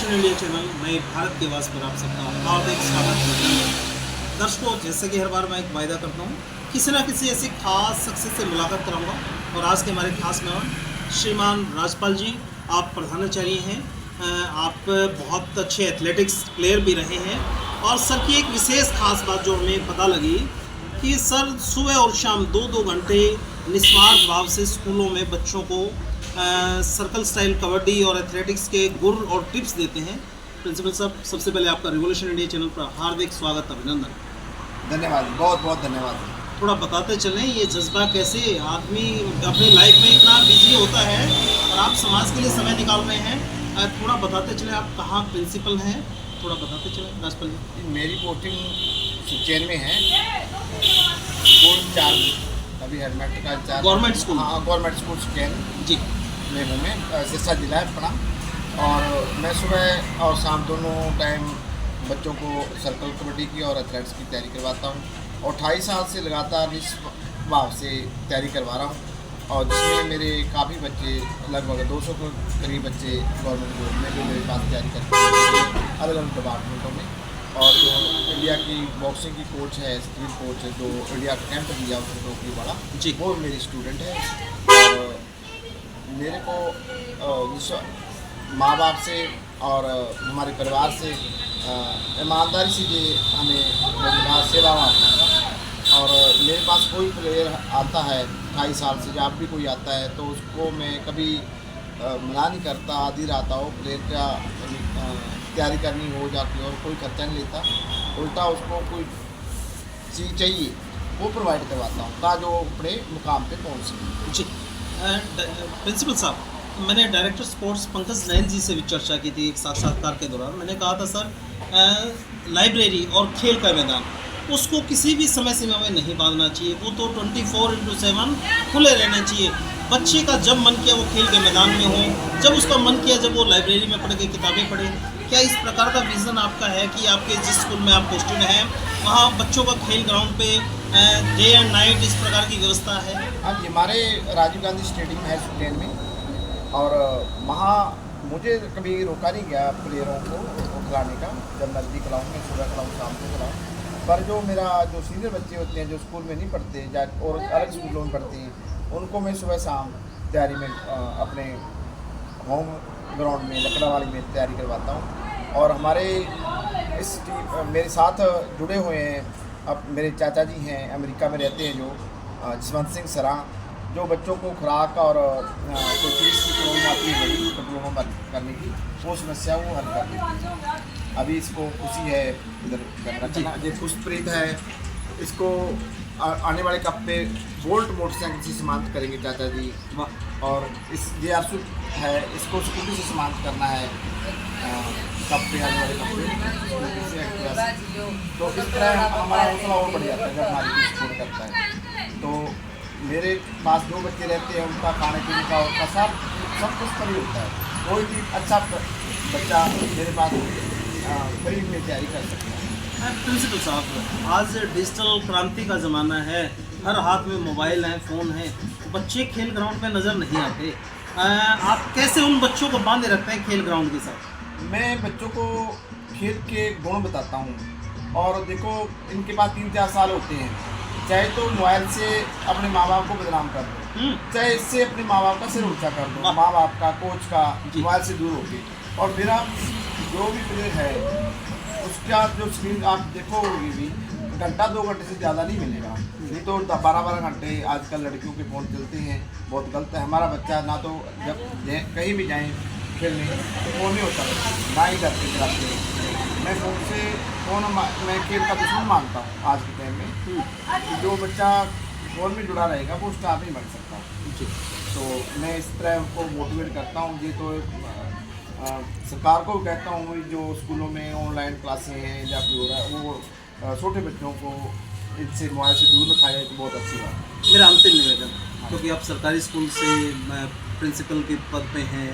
Revolution India channel नए भारत के आवाज़ पर आप सबका हार्दिक स्वागत है। दर्शकों, जैसे कि हर बार मैं एक वायदा करता हूँ, किसी ना किसी ऐसी खास शख्सियत से मुलाकात कराऊंगा। और आज के हमारे खास मेहमान श्रीमान राजपाल जी, आप प्रधानाचार्य हैं। आप बहुत अच्छे एथलेटिक्स प्लेयर भी रहे हैं। और सर की एक विशेष खास बात जो हमें पता लगी कि सर सुबह और शाम 2-2 घंटे निस्वार्थ भाव से स्कूलों में बच्चों को सर्कल स्टाइल कबड्डी और एथलेटिक्स के गुर और टिप्स देते हैं। प्रिंसिपल साहब, सबसे पहले आपका रिवोल्यूशन इंडिया चैनल पर हार्दिक स्वागत, अभिनंदन। धन्यवाद, बहुत बहुत धन्यवाद। थोड़ा बताते चलें ये जज्बा कैसे आदमी अपनी लाइफ में इतना बिजी होता है और आप समाज के लिए समय निकाल रहे हैं। थोड़ा बताते चलें, आप कहाँ प्रिंसिपल हैं, थोड़ा बताते चलें राजपाल जी। मेरी पोस्टिंग सुचैन में है, स्कूल चार्ज अभी हेलमेट का चार्ज गवर्नमेंट स्कूल? हाँ, गवर्नमेंट स्कूल सुचैन जी में हूँ मैं, सिरसा जिला है अपना। और मैं सुबह और शाम दोनों टाइम बच्चों को सर्कल कबड्डी की और एथलेटिक्स की तैयारी करवाता हूँ। और 28 साल से लगातार निष्भाव से तैयारी करवा रहा हूँ। और जिसमें मेरे काफ़ी बच्चे, लगभग 200 के करीब बच्चे गवर्नमेंट जॉब में जो मेरे पास तैयारी करते हैं अलग अलग डिपार्टमेंटों में। और जो इंडिया की बॉक्सिंग की कोच है, स्किल कोच है, जो इंडिया का कैंप दिया उसने टोकरी वाला जी, वो मेरी स्टूडेंट है। और मेरे को माँ बाप से और हमारे परिवार से ईमानदारी से ये हमें सेवा मांगना था। और मेरे पास कोई प्लेयर आता है 28 साल से, जब भी कोई आता है तो उसको मैं कभी मना नहीं करता, आदि रहता हो प्लेयर का तैयारी करनी हो जाती और कोई खर्चा नहीं लेता। उल्टा उसको कोई चीज़ चाहिए वो प्रोवाइड करवाता हूँ ताकि वो अपने मुकाम पे पहुँच सके। जी। प्रिंसिपल साहब, मैंने डायरेक्टर स्पोर्ट्स पंकज नयन जी से भी चर्चा की थी एक साक्षात्कार के दौरान। मैंने कहा था सर लाइब्रेरी और खेल का मैदान उसको किसी भी समय सीमा में नहीं बांधना चाहिए, वो तो 24/7 खुले रहना चाहिए। बच्चे का जब मन किया वो खेल के मैदान में हो, जब उसका मन किया जब वो लाइब्रेरी में पढ़ के किताबें पढ़े। क्या इस प्रकार का विज़न आपका है कि आपके जिस स्कूल में आप पोस्टेड हैं वहाँ बच्चों का खेल ग्राउंड पे डे एंड नाइट इस प्रकार की व्यवस्था है? हाँ जी, हमारे राजीव गांधी स्टेडियम है सुल्तान में। और वहाँ मुझे कभी रोका नहीं गया प्लेयरों को खिलाने का। जब नज़दीक खिलाऊँ, मैं सुबह खिलाऊँ, शाम को खिलाऊँ। पर जो मेरा जो सीनियर बच्चे होते हैं जो स्कूल में नहीं पढ़ते और अलग स्कूलों में पढ़ते हैं, उनको मैं सुबह शाम तैयारी में अपने होम ग्राउंड में लकड़ावाली में तैयारी करवाता हूँ। और हमारे इस मेरे साथ जुड़े हुए हैं, अब मेरे चाचा जी हैं अमेरिका में रहते हैं, जो जसवंत सिंह सरा, जो बच्चों को खुराक और कोई फीस की प्रॉब्लम आती है बड़ी डिप्लोमा करने की, वो समस्या वो हल कर देती है। अभी इसको खुशी है इधर ये खुशप्रीत है, इसको आने वाले कप पे बोल्ट मोटरसाइकिल से सम्मानित करेंगे चाचा जी। और इस ये आरसू है, इसको स्कूटी से सम्मानित करना है कप पे, आने वाले कप पे। तो इस तरह हमारा हौसला और बढ़ जाता है जब हमारी स्कूल करता है। तो मेरे पास जो बच्चे रहते हैं उनका खाने पीने का उनका सब कुछ फ्री होता है। कोई भी अच्छा बच्चा मेरे पास फ्री में तैयारी कर सकता है। प्रिंसिपल साहब, आज डिजिटल क्रांति का ज़माना है, हर हाथ में मोबाइल है, फ़ोन है, बच्चे खेल ग्राउंड पे नज़र नहीं आते। आप कैसे उन बच्चों को बांधे रखते हैं खेल ग्राउंड के साथ? मैं बच्चों को खेल के गुण बताता हूँ। और देखो, इनके पास 3-4 साल होते हैं, चाहे तो मोबाइल से अपने माँ बाप को बदनाम कर दो, चाहे इससे अपने माँ बाप का सिर ऊंचा कर दो, माँ बाप का, कोच का, मोबाइल से दूर होके। और मेरा जो भी प्लेयर है उसका जो स्क्रीन आप देखोगे भी घंटा 2 घंटे से ज़्यादा नहीं मिलेगा। नहीं तो 12-12 घंटे आजकल लड़कियों के फ़ोन चलते हैं, बहुत गलत है। हमारा बच्चा ना तो जब कहीं भी जाएँ खेलने तो फ़ोन नहीं होता, ना ही करते चलाते हैं। मैं फ़ोन मैं खेल का दुश्मन मानता हूँ आज के टाइम में। जो बच्चा फ़ोन में जुड़ा रहेगा वो स्टार नहीं बन सकता। तो मैं इस तरह उनको मोटिवेट करता हूँ। ये तो सरकार को कहता हूँ जो स्कूलों में ऑनलाइन क्लासें हैं या फिर हो रहा है, वो छोटे बच्चों को इनसे मोबाइल से दूर रखा जाए तो बहुत अच्छी बात है। मेरा अंतिम निवेदन, क्योंकि आप सरकारी स्कूल से प्रिंसिपल के पद पे हैं,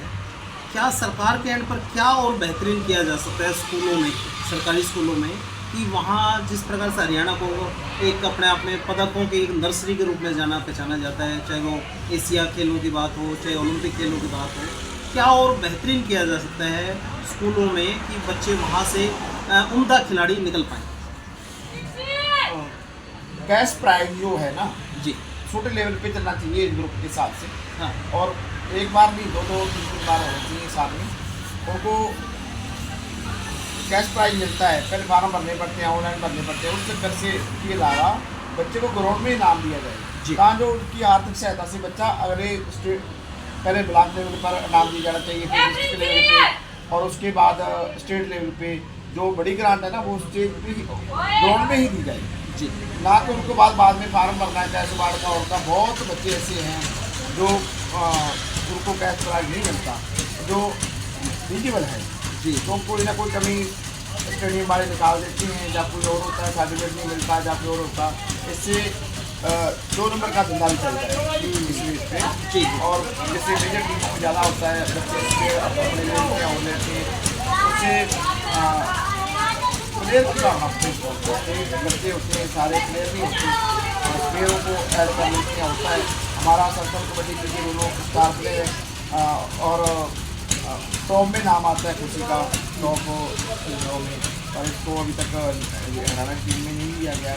क्या सरकार के एंड पर क्या और बेहतरीन किया जा सकता है स्कूलों में, सरकारी स्कूलों में, कि वहाँ जिस प्रकार से हरियाणा को एक अपने आप में पदकों की एक नर्सरी के रूप में पहचाना जाता है, चाहे वो एशिया खेलों की बात हो, चाहे ओलंपिक खेलों की बात हो, क्या और बेहतरीन किया जा सकता है स्कूलों में कि बच्चे वहाँ से उम्दा खिलाड़ी निकल पाएँ? कैश प्राइज जो है ना, जी। छोटे लेवल पे चलना चाहिए इस ग्रुप के हिसाब से, हाँ। और एक बार नहीं, दो दो तीन तीन बार होना चाहिए साल में। उनको कैश प्राइज मिलता है, पहले फार्म भरने पड़ते हैं, ऑनलाइन भरने पड़ते हैं, उस चक्कर से के अलावा बच्चे को ग्राउंड में इनाम दिया जी। जाए, ताकि जो उनकी आर्थिक सहायता से बच्चा अगले स्टेट, पहले ब्लॉक लेवल पर इनाम दिया जाना चाहिए, फिर डिस्ट्रिक्ट लेवल पे, और उसके बाद स्टेट लेवल पे जो बड़ी ग्रांट है ना वो स्टेट पे ग्राउंड में ही दी जाए जी। ना कि उनको बाद में फार्म भरना है कैश वार्ड का। और बहुत बच्चे ऐसे हैं जो उनको कैश प्राइज नहीं मिलता, जो एलिजिबल है जी। तो कोई ना कोई कमी स्टेडियम वाले निकाल देते हैं, या कोई और होता है, सर्टिफिकेट नहीं मिलता, या कोई और होता है। इससे 2 नंबर का धंधा भी चलता है इस रेट पे जी। और जैसे मेजर टीम में ज़्यादा होता है, बच्चे इसमें अपने लेते हैं और लेते हैं, उससे प्लेयर की भावना बच्चे होते हैं, सारे प्लेयर नहीं होते, प्लेयरों को ऐड कर लेते हैं। होता है हमारा सर्कल कबड्डी क्रिकेट दोनों स्टार प्लेयर है, और टॉप में नाम आता है खुशी का, टॉप में, और इसको अभी तक हरियाणा टीम में नहीं लिया गया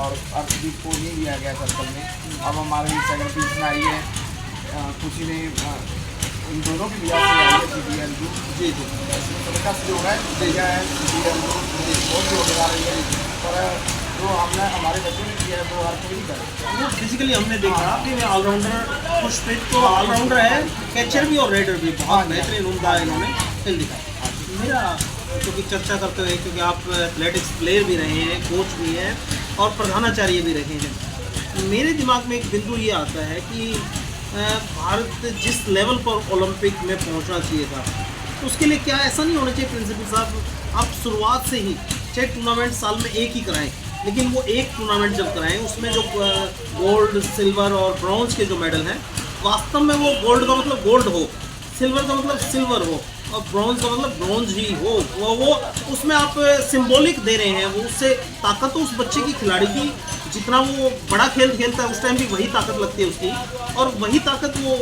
और अर्शदीप को नहीं लिया गया सर्कल में। अब हमारी सेकंड पीस में आई है, खुशी ने इन दोनों की लिया से आई है CDL जी जी। सबका सहयोग है, दिया है CDL बहुत योगदान रही है, पर जो हमने हमारे बच्चों ने किया है वो हर कोई नहीं करे। वो फिजिकली हमने देखा कि वे ऑलराउंडर, पुष्पित तो ऑलराउंडर है, कैचर भी और रेडर भी, बहुत बेहतरीन उम्दा इन्होंने खेल दिखाया। मेरा क्योंकि चर्चा करते हुए, क्योंकि आप एथलेटिक्स प्लेयर भी रहे हैं, कोच भी हैं और प्रधानाचार्य भी रहे हैं, मेरे दिमाग में एक बिंदु ये आता है कि भारत जिस लेवल पर ओलंपिक में पहुंचना चाहिए था, तो उसके लिए क्या ऐसा नहीं होना चाहिए प्रिंसिपल साहब, आप शुरुआत से ही चाहे टूर्नामेंट साल में एक ही कराएं, लेकिन वो एक टूर्नामेंट जब कराएं उसमें जो गोल्ड, सिल्वर और ब्रॉन्ज के जो मेडल हैं, वास्तव में वो गोल्ड का मतलब गोल्ड हो, सिल्वर का मतलब सिल्वर हो, और ब्रॉन्ज का मतलब ब्रॉन्ज ही हो, वो उसमें आप सिंबॉलिक दे रहे हैं। वो उससे ताकत तो उस बच्चे की, खिलाड़ी की, जितना वो बड़ा खेल खेलता है उस टाइम भी वही ताकत लगती है उसकी, और वही ताकत वो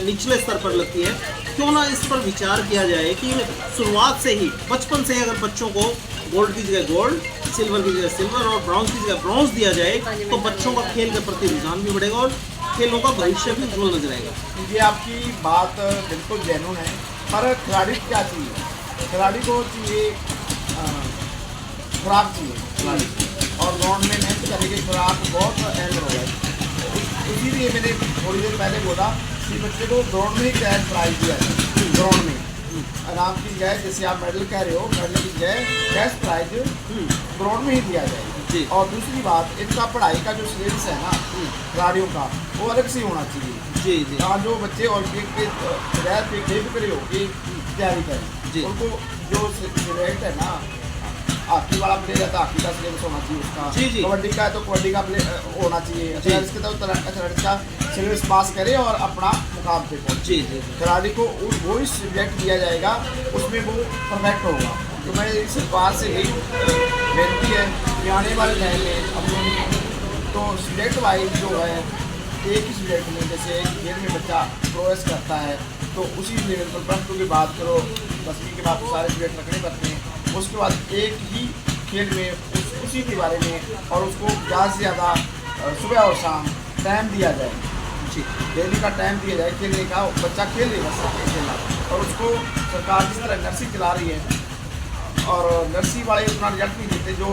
निचले स्तर पर लगती है। क्यों ना इस पर विचार किया जाए कि शुरुआत से ही, बचपन से ही अगर बच्चों को गोल्ड की जगह गोल्ड, सिल्वर की जगह सिल्वर और ब्रॉन्ज की जगह ब्रॉन्ज दिया जाए, तो बच्चों का खेल के प्रति रुझान भी बढ़ेगा और खेलों का भविष्य भी उज्ज्वल नजर आएगा। ये आपकी बात बिल्कुल जेन्युइन है, पर खिलाड़ी क्या चाहिए? खिलाड़ी को चाहिए खुराक चाहिए खिलाड़ी को, और ग्राउंड में मेहनत करेंगे, खुराक बहुत अहम रोल है। इसीलिए मैंने थोड़ी देर पहले बोला कि बच्चे को ग्राउंड में ही कैश प्राइज दिया है, ग्राउंड में आराम की जाए, जैसे आप मेडल कह रहे हो, मेडल की जाए कैश प्राइज ग्राउंड में ही दिया जाए। और दूसरी बात, इनका पढ़ाई का जो सिलेबस है ना खिलाड़ियों का, वो अलग से होना चाहिए जी जी। जो बच्चे ओलंपिक के बगैर बेफिक्र होकर तैयारी करें, उनको जो सिलेक्ट है ना, हॉकी वाला प्लेयर है तो हॉकी का सिलेबस होना चाहिए उसका, जी जी। कबड्डी का है तो कबड्डी का होना चाहिए, एथलेटिक्स के तो एथलेटिक्स का सिलेबस पास करे और अपना मुकाम पे पहुंचे। जी जी। खिलाड़ी को वो ही सब्जेक्ट दिया जाएगा, उसमें वो परफेक्ट होगा। तो मैं इस बात से यही बेनती है कि आने वाले टाइम में अपने तो सब्जेक्ट वाइज जो है, एक ही सब्जेक्ट में, जैसे एक खेल में बच्चा प्रोग्रेस करता है तो उसी लेवल पर प्लस 2 की बात करो, 10वीं के बाद सारे सब्जेक्ट रखने पड़ते हैं, उसके बाद एक ही खेल में उसी के बारे में, और उसको ज़्यादा से ज़्यादा सुबह और शाम टाइम दिया जाए, जी डेली का टाइम दिया जाए खेलने का, बच्चा खेल लेगा सकते खेलना। और उसको सरकार जिस तरह नर्सिंग चला रही है, और नर्सिंग वाले उतना रिजल्ट नहीं देते जो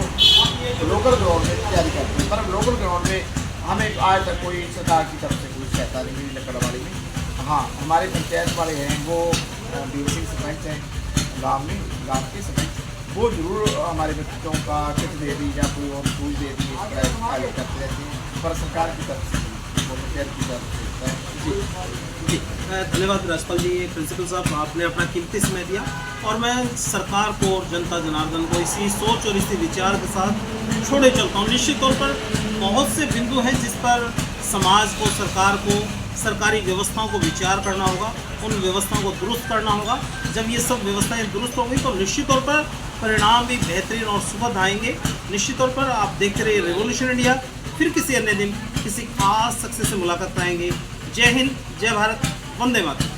लोकल ग्राउंड में तैयारी करते हैं, पर लोकल ग्राउंड में हमें आज तक कोई सरकार की तरफ से कोई सहायता नहीं मिली लकड़वाड़ी में। हाँ, हमारे पंचायत वाले हैं, वो देव सिंह सरपंच हैं गाँव के सरपंच, वो जरूर हमारे बच्चों का किट दे दी या कोई और स्कूल दे दी, कार्य करते रहते हैं, पर सरकार की तरफ से वो पंचायत की तरफ से होता है। जी जी। धन्यवाद राजपाल जी, प्रिंसिपल साहब, आपने अपना कीमती समय दिया, और मैं सरकार को और जनता जनार्दन को इसी सोच और इसी विचार के साथ छोड़े चलता हूँ। निश्चित तौर पर बहुत से बिंदु हैं जिस पर समाज को, सरकार को, सरकारी व्यवस्थाओं को विचार करना होगा, उन व्यवस्थाओं को दुरुस्त करना होगा। जब ये सब व्यवस्थाएं दुरुस्त होंगी तो निश्चित तौर पर परिणाम भी बेहतरीन और सुखद आएंगे। निश्चित तौर पर आप देखते रहिए रेवोल्यूशन इंडिया। फिर किसी अन्य दिन किसी खास शख्स से मुलाकात कराएंगे। जय हिंद, जय भारत, वंदे मातरम।